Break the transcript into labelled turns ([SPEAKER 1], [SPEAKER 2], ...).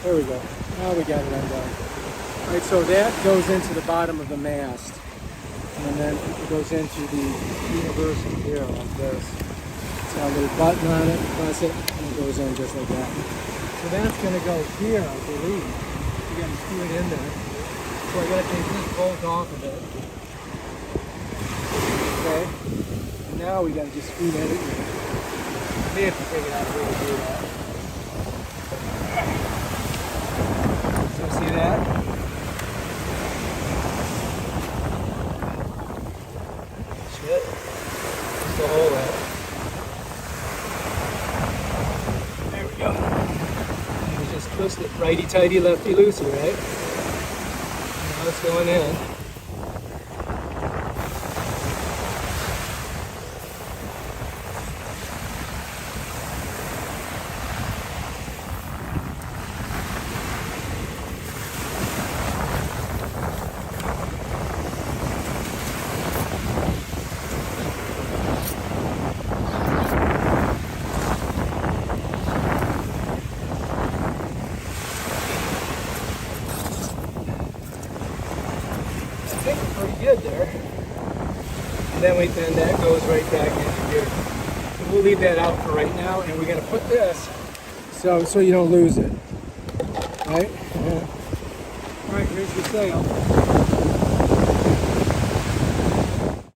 [SPEAKER 1] There we go. Now we got it undone. All right, so that goes into the bottom of the mast. And then it goes into the universal here like this. It's got a little button on it, press it, and it goes in just like that. So that's going to go here, I believe. You got to screw it in there. So I got to take this bolt off of it. Okay. And now we got to just screw that in there. May have to take it out of here to do that. So see that? Shit. Just a hole there. There we go. And you just twist it righty-tighty, lefty-loosey, right? Now it's going in. Pretty good there. And then that goes right back into here. So we'll leave that out for right now, and we're going to put this so you don't lose it. Right? Yeah. All right, here's the sail.